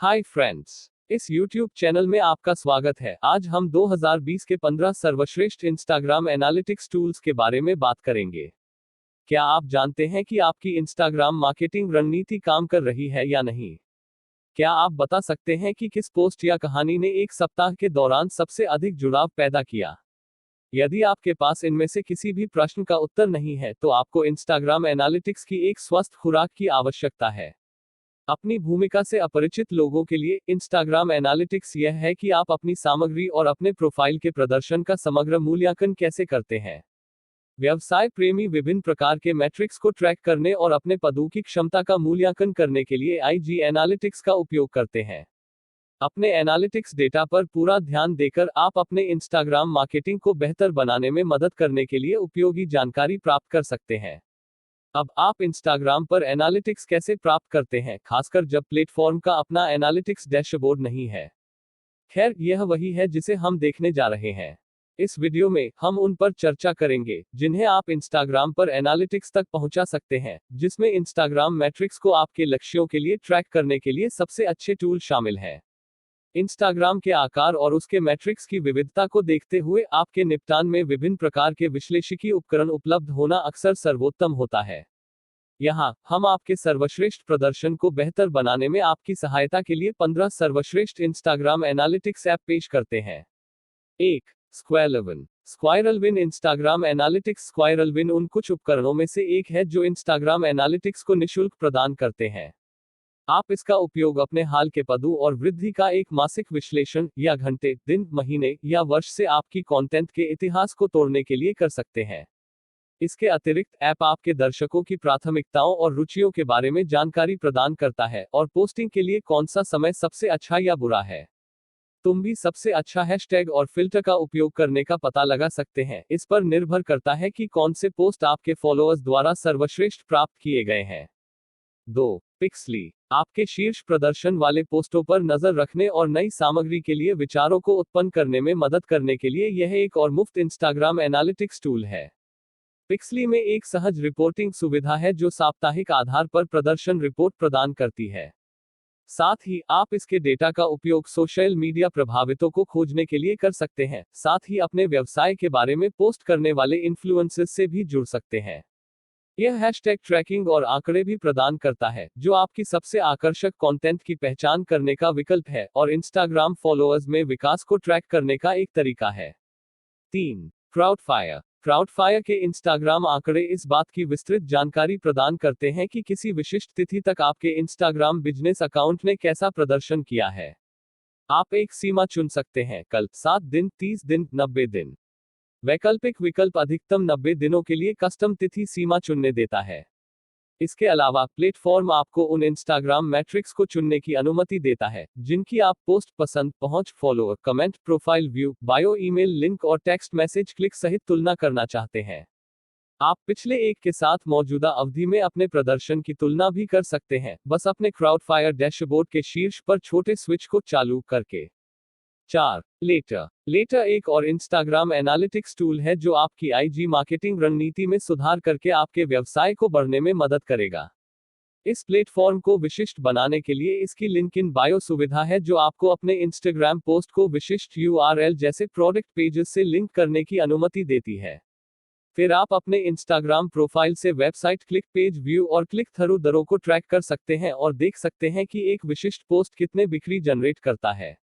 Hi friends, इस YouTube channel में आपका स्वागत है। आज हम 2020 के 15 सर्वश्रेष्ठ इंस्टाग्राम एनालिटिक्स टूल्स के बारे में बात करेंगे। क्या आप जानते हैं कि आपकी इंस्टाग्राम मार्केटिंग रणनीति काम कर रही है या नहीं? क्या आप बता सकते हैं कि किस पोस्ट या कहानी ने एक सप्ताह के दौरान सबसे अधिक जुड़ाव पैदा किया? यदि आपके पास इनमें से किसी भी प्रश्न का उत्तर नहीं है, तो आपको इंस्टाग्राम एनालिटिक्स की एक स्वस्थ खुराक की आवश्यकता है। अपनी भूमिका से अपरिचित लोगों के लिए इंस्टाग्राम एनालिटिक्स यह है कि आप अपनी सामग्री और अपने प्रोफाइल के प्रदर्शन का समग्र मूल्यांकन कैसे करते हैं। व्यवसाय प्रेमी विभिन्न प्रकार के मैट्रिक्स को ट्रैक करने और अपने पदों की क्षमता का मूल्यांकन करने के लिए आईजी एनालिटिक्स का उपयोग करते हैं। अपने एनालिटिक्स डेटा पर पूरा ध्यान देकर आप अपने इंस्टाग्राम मार्केटिंग को बेहतर बनाने में मदद करने के लिए उपयोगी जानकारी प्राप्त कर सकते हैं। अब आप इंस्टाग्राम पर एनालिटिक्स कैसे प्राप्त करते हैं, खासकर जब प्लेटफॉर्म का अपना एनालिटिक्स डैशबोर्ड नहीं है? खैर, यह वही है जिसे हम देखने जा रहे हैं। इस वीडियो में हम उन पर चर्चा करेंगे जिन्हें आप इंस्टाग्राम पर एनालिटिक्स तक पहुंचा सकते हैं, जिसमें इंस्टाग्राम मैट्रिक्स को आपके लक्ष्यों के लिए ट्रैक करने के लिए सबसे अच्छे टूल शामिल हैं। इंस्टाग्राम के आकार और उसके मैट्रिक्स की विविधता को देखते हुए आपके निपटान में विभिन्न प्रकार के विश्लेषिकी उपकरण उपलब्ध होना अक्सर सर्वोत्तम होता है। यहाँ हम आपके सर्वश्रेष्ठ प्रदर्शन को बेहतर बनाने में आपकी सहायता के लिए 15 सर्वश्रेष्ठ इंस्टाग्राम एनालिटिक्स ऐप पेश करते हैं। 1. स्क्वायरलविन। स्क्वायरलविन इंस्टाग्राम एनालिटिक्स। स्क्वायरलविन उन कुछ उपकरणों में से एक है जो इंस्टाग्राम एनालिटिक्स को निःशुल्क प्रदान करते हैं। आप इसका उपयोग अपने हाल के पदों और वृद्धि का एक मासिक विश्लेषण, या घंटे, दिन, महीने या वर्ष से आपकी कंटेंट के इतिहास को तोड़ने के लिए कर सकते हैं। इसके अतिरिक्त ऐप आपके दर्शकों की प्राथमिकताओं और रुचियों के बारे में जानकारी प्रदान करता है और पोस्टिंग के लिए कौन सा समय सबसे अच्छा या बुरा है। तुम भी सबसे अच्छा हैशटैग और फिल्टर का उपयोग करने का पता लगा सकते हैं। इस पर निर्भर करता है कि कौन से पोस्ट आपके फॉलोअर्स द्वारा सर्वश्रेष्ठ प्राप्त किए गए हैं। 2. पिक्सली। आपके शीर्ष प्रदर्शन वाले पोस्टों पर नजर रखने और नई सामग्री के लिए विचारों को उत्पन्न करने में मदद करने के लिए यह एक और मुफ्त इंस्टाग्राम एनालिटिक्स टूल है। पिक्सली में एक सहज रिपोर्टिंग सुविधा है जो साप्ताहिक आधार पर प्रदर्शन रिपोर्ट प्रदान करती है। साथ ही आप इसके डेटा का उपयोग सोशल मीडिया प्रभावितों को खोजने के लिए कर सकते हैं, साथ ही अपने व्यवसाय के बारे में पोस्ट करने वाले इन्फ्लुएंसर्स से भी जुड़ सकते हैं। यह हैशटैग ट्रैकिंग और आंकड़े भी प्रदान करता है, जो आपकी सबसे आकर्षक कंटेंट की पहचान करने का विकल्प है और इंस्टाग्राम फॉलोअर्स में विकास को ट्रैक करने का एक तरीका है। 3. क्राउडफायर। क्राउडफायर के इंस्टाग्राम आंकड़े इस बात की विस्तृत जानकारी प्रदान करते हैं कि किसी विशिष्ट तिथि तक आपके इंस्टाग्राम बिजनेस अकाउंट ने कैसा प्रदर्शन किया है। आप एक सीमा चुन सकते हैं, कल, 7 दिन, 30 दिन, 90 दिन। वैकल्पिक विकल्प अधिकतम 90 दिनों के लिए कस्टम तिथि सीमा चुनने देता है। इसके अलावा प्लेटफॉर्म आपको उन इंस्टाग्राम मैट्रिक्स को चुनने की अनुमति देता है जिनकी आप पोस्ट, पसंद, पहुंच, follower, comment, profile view, bio, email link और टेक्स्ट मैसेज क्लिक सहित तुलना करना चाहते हैं। आप पिछले एक के साथ मौजूदा अवधि में अपने प्रदर्शन की तुलना भी कर सकते हैं, बस अपने क्राउडफायर डैशबोर्ड के शीर्ष पर छोटे स्विच को चालू करके। 4. लेटर। लेटर एक और इंस्टाग्राम एनालिटिक्स टूल है जो आपकी आईजी मार्केटिंग रणनीति में सुधार करके आपके व्यवसाय को बढ़ने में मदद करेगा। इस प्लेटफॉर्म को विशिष्ट बनाने के लिए इसकी लिंक इन बायो सुविधा है जो आपको अपने इंस्टाग्राम पोस्ट को विशिष्ट यूआरएल जैसे प्रोडक्ट पेजेस से लिंक करने की अनुमति देती है। फिर आप अपने इंस्टाग्राम प्रोफाइल से वेबसाइट, क्लिक, पेज व्यू और क्लिक थ्रू दरों को ट्रैक कर सकते हैं और देख सकते हैं कि एक विशिष्ट पोस्ट कितने बिक्री जनरेट करता है।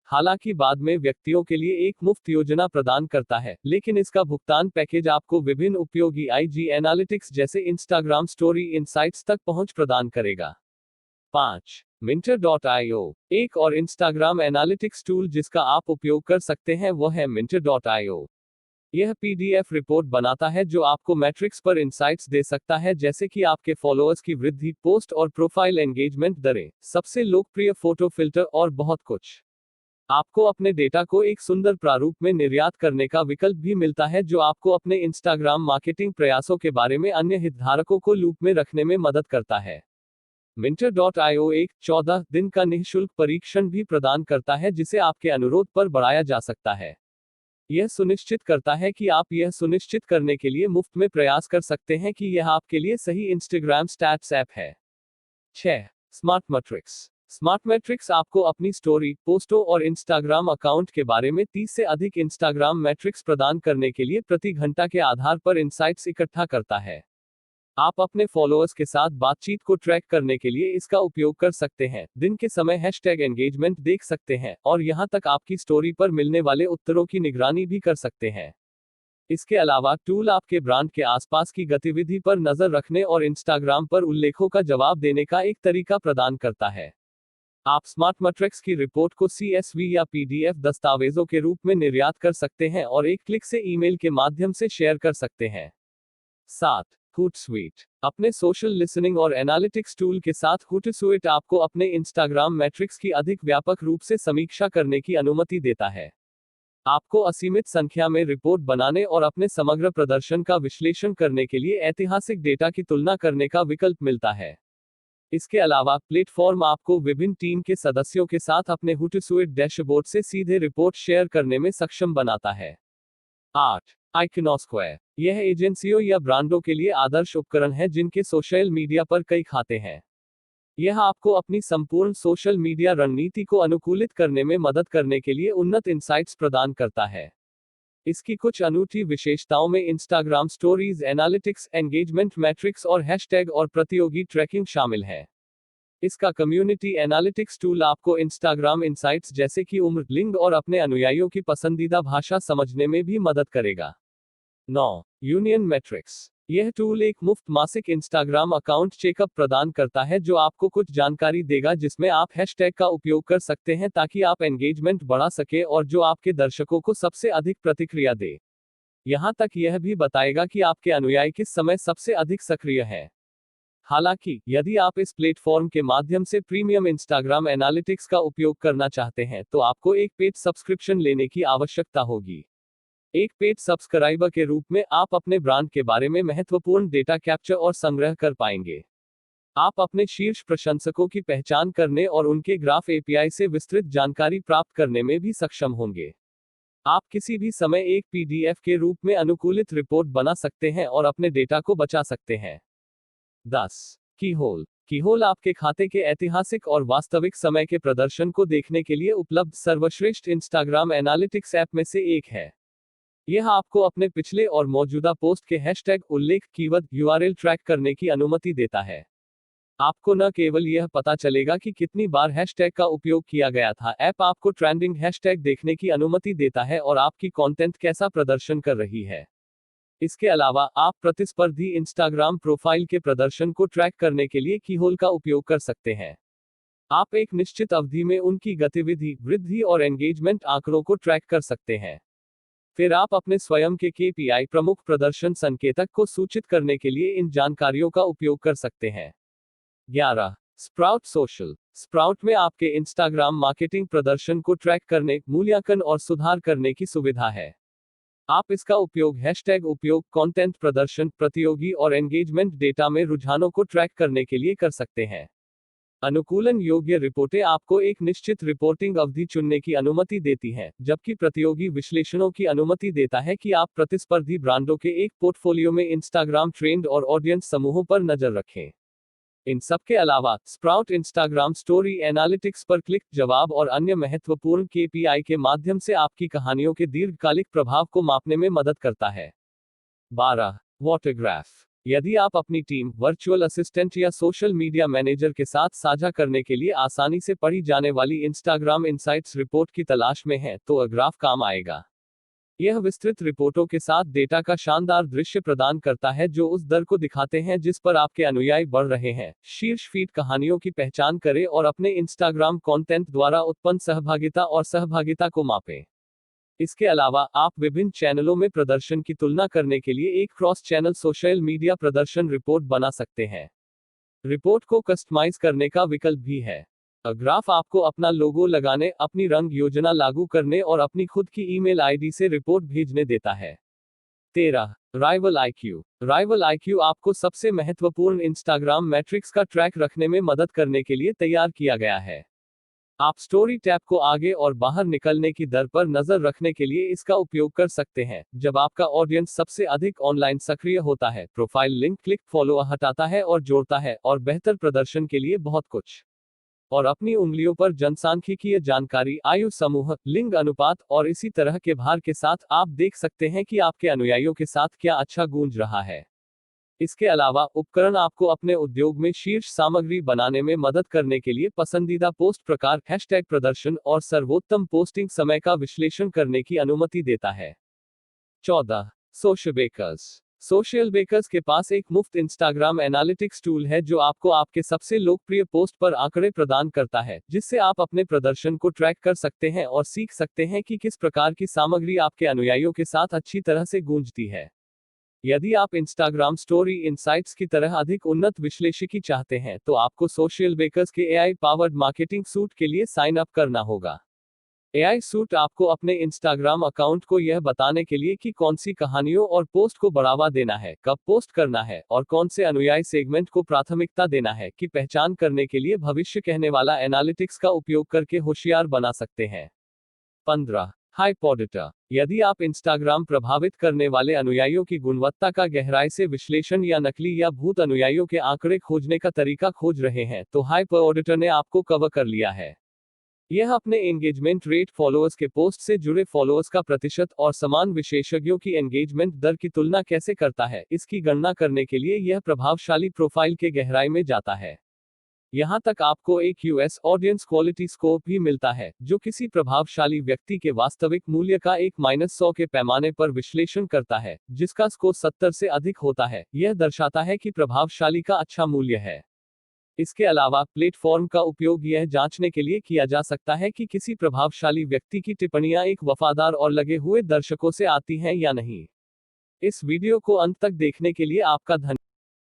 हालांकि बाद में व्यक्तियों के लिए एक मुफ्त योजना प्रदान करता है, लेकिन इसका भुगतान पैकेज आपको विभिन्न उपयोगी आईजी एनालिटिक्स जैसे इंस्टाग्राम स्टोरी इनसाइट्स तक पहुंच प्रदान करेगा। 5. Minter.io। एक और इंस्टाग्राम एनालिटिक्स टूल जिसका आप उपयोग कर सकते हैं वह है Minter.io। यह पीडीएफ रिपोर्ट बनाता है जो आपको मैट्रिक्स पर इनसाइट्स दे सकता है, जैसे कि आपके फॉलोअर्स की वृद्धि, पोस्ट और प्रोफाइल एंगेजमेंट दरें, सबसे लोकप्रिय फोटो फिल्टर और बहुत कुछ। आपको अपने डेटा को एक सुंदर प्रारूप में निर्यात करने का विकल्प भी मिलता है जो आपको अपने इंस्टाग्राम मार्केटिंग प्रयासों के बारे में अन्य हितधारकों को लूप में रखने में मदद करता है। Minter.io एक 14 दिन का निःशुल्क परीक्षण भी प्रदान करता है जिसे आपके अनुरोध पर बढ़ाया जा सकता है। यह सुनिश्चित करता है कि आप यह सुनिश्चित करने के लिए मुफ्त में प्रयास कर सकते हैं कि यह आपके लिए सही इंस्टाग्राम स्टैट्स ऐप है। 6. Smart matrix. स्मार्ट मैट्रिक्स आपको अपनी स्टोरी, पोस्टों और इंस्टाग्राम अकाउंट के बारे में 30 से अधिक इंस्टाग्राम मैट्रिक्स प्रदान करने के लिए प्रति घंटा के आधार पर इनसाइट्स इकट्ठा करता है। आप अपने फॉलोअर्स के साथ बातचीत को ट्रैक करने के लिए इसका उपयोग कर सकते हैं, दिन के समय हैशटैग एंगेजमेंट देख सकते हैं, और यहां तक आपकी स्टोरी पर मिलने वाले उत्तरों की निगरानी भी कर सकते हैं। इसके अलावा टूल आपके ब्रांड के आसपास की गतिविधि पर नजर रखने और इंस्टाग्राम पर उल्लेखों का जवाब देने का एक तरीका प्रदान करता है। आप स्मार्ट मैट्रिक्स की रिपोर्ट को CSV या PDF दस्तावेजों के रूप में निर्यात कर सकते हैं और एक क्लिक से ईमेल के माध्यम से शेयर कर सकते हैं। 7. Hootsuite। अपने सोशल लिसनिंग और एनालिटिक्स टूल के साथ Hootsuite आपको अपने इंस्टाग्राम मैट्रिक्स की अधिक व्यापक रूप से समीक्षा करने की अनुमति देता है। आपको असीमित संख्या में रिपोर्ट बनाने और अपने समग्र प्रदर्शन का विश्लेषण करने के लिए ऐतिहासिक डेटा की तुलना करने का विकल्प मिलता है। इसके अलावा प्लेटफॉर्म आपको विभिन्न टीम के सदस्यों के साथ अपने Hootsuite डैशबोर्ड से सीधे रिपोर्ट शेयर करने में सक्षम बनाता है। 8. Iconosquare। यह एजेंसियों या ब्रांडों के लिए आदर्श उपकरण है जिनके सोशल मीडिया पर कई खाते हैं। यह आपको अपनी संपूर्ण सोशल मीडिया रणनीति को अनुकूलित करने में मदद करने के लिए उन्नत इनसाइट्स प्रदान करता है। इसकी कुछ अनूठी विशेषताओं में Instagram stories, analytics, engagement matrix और हैशटैग और प्रतियोगी ट्रैकिंग शामिल है। इसका कम्युनिटी एनालिटिक्स टूल आपको इंस्टाग्राम इनसाइट्स जैसे कि उम्र, लिंग और अपने अनुयायियों की पसंदीदा भाषा समझने में भी मदद करेगा। 9. Union matrix. यह टूल एक मुफ्त मासिक इंस्टाग्राम अकाउंट चेकअप प्रदान करता है जो आपको कुछ जानकारी देगा जिसमें आप हैशटैग का उपयोग कर सकते हैं ताकि आप एंगेजमेंट बढ़ा सके और जो आपके दर्शकों को सबसे अधिक प्रतिक्रिया दे। यहां तक यह भी बताएगा कि आपके अनुयायी किस समय सबसे अधिक सक्रिय हैं। हालांकि, यदि आप इस प्लेटफॉर्म के माध्यम से प्रीमियम इंस्टाग्राम एनालिटिक्स का उपयोग करना चाहते हैं तो आपको एक पेड सब्सक्रिप्शन लेने की आवश्यकता होगी। एक पेड सब्सक्राइबर के रूप में आप अपने ब्रांड के बारे में महत्वपूर्ण डेटा कैप्चर और संग्रह कर पाएंगे। आप अपने शीर्ष प्रशंसकों की पहचान करने और उनके ग्राफ API से विस्तृत जानकारी प्राप्त करने में भी सक्षम होंगे। आप किसी भी समय एक PDF के रूप में अनुकूलित रिपोर्ट बना सकते हैं और अपने डेटा को बचा सकते हैं। 10. कीहोल। कीहोल आपके खाते के ऐतिहासिक और वास्तविक समय के प्रदर्शन को देखने के लिए उपलब्ध सर्वश्रेष्ठ इंस्टाग्राम एनालिटिक्स ऐप में से एक है। यह आपको अपने पिछले और मौजूदा पोस्ट के हैशटैग, उल्लेख, कीवर्ड, URL ट्रैक करने की अनुमति देता है। आपको न केवल यह पता चलेगा कि कितनी बार हैशटैग का उपयोग किया गया था, ऐप आपको ट्रेंडिंग हैशटैग देखने की अनुमति देता है और आपकी कंटेंट कैसा प्रदर्शन कर रही है। इसके अलावा आप प्रतिस्पर्धी इंस्टाग्राम प्रोफाइल के प्रदर्शन को ट्रैक करने के लिए कीहोल का उपयोग कर सकते हैं। आप एक निश्चित अवधि में उनकी गतिविधि, वृद्धि और एंगेजमेंट आंकड़ों को ट्रैक कर सकते हैं। फिर आप अपने स्वयं के KPI, प्रमुख प्रदर्शन संकेतक को सूचित करने के लिए इन जानकारियों का उपयोग कर सकते हैं। 11. Sprout social. स्प्राउट में आपके इंस्टाग्राम मार्केटिंग प्रदर्शन को ट्रैक करने, मूल्यांकन और सुधार करने की सुविधा है। आप इसका उपयोग हैशटैग उपयोग, कंटेंट प्रदर्शन, प्रतियोगी और एंगेजमेंट डेटा में रुझानों को ट्रैक करने के लिए कर सकते हैं। अनुकूलन योग्य रिपोर्टें आपको एक निश्चित रिपोर्टिंग अवधि चुनने की अनुमति देती हैं, जबकि प्रतियोगी विश्लेषणों की अनुमति देता है कि आप प्रतिस्पर्धी ब्रांडों के एक पोर्टफोलियो में इंस्टाग्राम ट्रेंड और ऑडियंस समूहों पर नजर रखें। इन सब के अलावा, स्प्राउट इंस्टाग्राम स्टोरी एनालिटिक्स पर क्लिक, जवाब और अन्य महत्वपूर्ण KPI के माध्यम से आपकी कहानियों के दीर्घकालिक प्रभाव को मापने में मदद करता है। 12. वाटरग्राफ। यदि आप अपनी टीम, वर्चुअल असिस्टेंट या सोशल मीडिया मैनेजर के साथ साझा करने के लिए आसानी से पढ़ी जाने वाली इंस्टाग्राम इनसाइट्स रिपोर्ट की तलाश में हैं, तो ग्राफ काम आएगा। यह विस्तृत रिपोर्टों के साथ डेटा का शानदार दृश्य प्रदान करता है जो उस दर को दिखाते हैं जिस पर आपके अनुयायी बढ़ रहे हैं। शीर्ष फीड कहानियों की पहचान करें और अपने इंस्टाग्राम कंटेंट द्वारा उत्पन्न सहभागिता और सहभागिता को मापें। इसके अलावा, आप विभिन्न चैनलों में प्रदर्शन की तुलना करने के लिए एक क्रॉस चैनल सोशल मीडिया प्रदर्शन रिपोर्ट बना सकते हैं। रिपोर्ट को कस्टमाइज करने का विकल्प भी है। ग्राफ आपको अपना लोगो लगाने, अपनी रंग योजना लागू करने और अपनी खुद की ईमेल आईडी से रिपोर्ट भेजने देता है। 13. Rival IQ। राइवल IQ आपको सबसे महत्वपूर्ण इंस्टाग्राम मैट्रिक्स का ट्रैक रखने में मदद करने के लिए तैयार किया गया है। आप स्टोरी टैब को आगे और बाहर निकलने की दर पर नजर रखने के लिए इसका उपयोग कर सकते हैं, जब आपका ऑडियंस सबसे अधिक ऑनलाइन सक्रिय होता है, प्रोफाइल लिंक, क्लिक, फॉलो हटाता है और जोड़ता है, और बेहतर प्रदर्शन के लिए बहुत कुछ। और अपनी उंगलियों पर जनसांख्यिकीय जानकारी, आयु समूह, लिंग अनुपात और इसी तरह के भार के साथ आप देख सकते हैं कि आपके अनुयायियों के साथ क्या अच्छा गूंज रहा है। इसके अलावा उपकरण आपको अपने उद्योग में शीर्ष सामग्री बनाने में मदद करने के लिए पसंदीदा पोस्ट प्रकार, हैशटैग प्रदर्शन और सर्वोत्तम पोस्टिंग समय का विश्लेषण करने की अनुमति देता है। 14. Social bakers. सोशल बेकर्स के पास एक मुफ्त इंस्टाग्राम एनालिटिक्स टूल है जो आपको आपके सबसे लोकप्रिय पोस्ट पर आंकड़े प्रदान करता है, जिससे आप अपने प्रदर्शन को ट्रैक कर सकते हैं और सीख सकते हैं कि किस प्रकार की सामग्री आपके अनुयायियों के साथ अच्छी तरह से गूंजती है। यदि आप इंस्टाग्राम स्टोरी इनसाइट्स की तरह अधिक उन्नत विश्लेषिकी चाहते हैं, तो आपको सोशल बेकर्स के एआई पावर्ड मार्केटिंग सूट के लिए साइन अप करना होगा। एआई सूट आपको अपने इंस्टाग्राम अकाउंट को यह बताने के लिए कि कौन सी कहानियों और पोस्ट को बढ़ावा देना है, कब पोस्ट करना है और कौन से अनुयायी सेगमेंट को प्राथमिकता देना है, की पहचान करने के लिए भविष्य कहने वाला एनालिटिक्स का उपयोग करके होशियार बना सकते हैं। 15. हाइपोडेटा। यदि आप इंस्टाग्राम प्रभावित करने वाले अनुयायियों की गुणवत्ता का गहराई से विश्लेषण या नकली या भूत अनुयायियों के आंकड़े खोजने का तरीका खोज रहे हैं, तो हाइपोडेटा ने आपको कवर कर लिया है। यह अपने एंगेजमेंट रेट, फॉलोअर्स के पोस्ट से जुड़े फॉलोअर्स का प्रतिशत और समान विशेषज्ञों की एंगेजमेंट दर की तुलना कैसे करता है, इसकी गणना करने के लिए यह प्रभावशाली प्रोफाइल के गहराई में जाता है। यहाँ तक आपको एक यूएस ऑडियंस क्वालिटी स्कोर भी मिलता है, जो किसी प्रभावशाली व्यक्ति के वास्तविक मूल्य का 1-100 के पैमाने पर विश्लेषण करता है, जिसका स्कोर 70 से अधिक होता है। यह दर्शाता है कि प्रभावशाली का अच्छा मूल्य है। इसके अलावा प्लेटफॉर्म का उपयोग यह जांचने के लिए किया जा सकता है कि किसी प्रभावशाली व्यक्ति की टिप्पणियां एक वफादार और लगे हुए दर्शकों से आती हैं या नहीं। इस वीडियो को अंत तक देखने के लिए आपका धन्यवाद।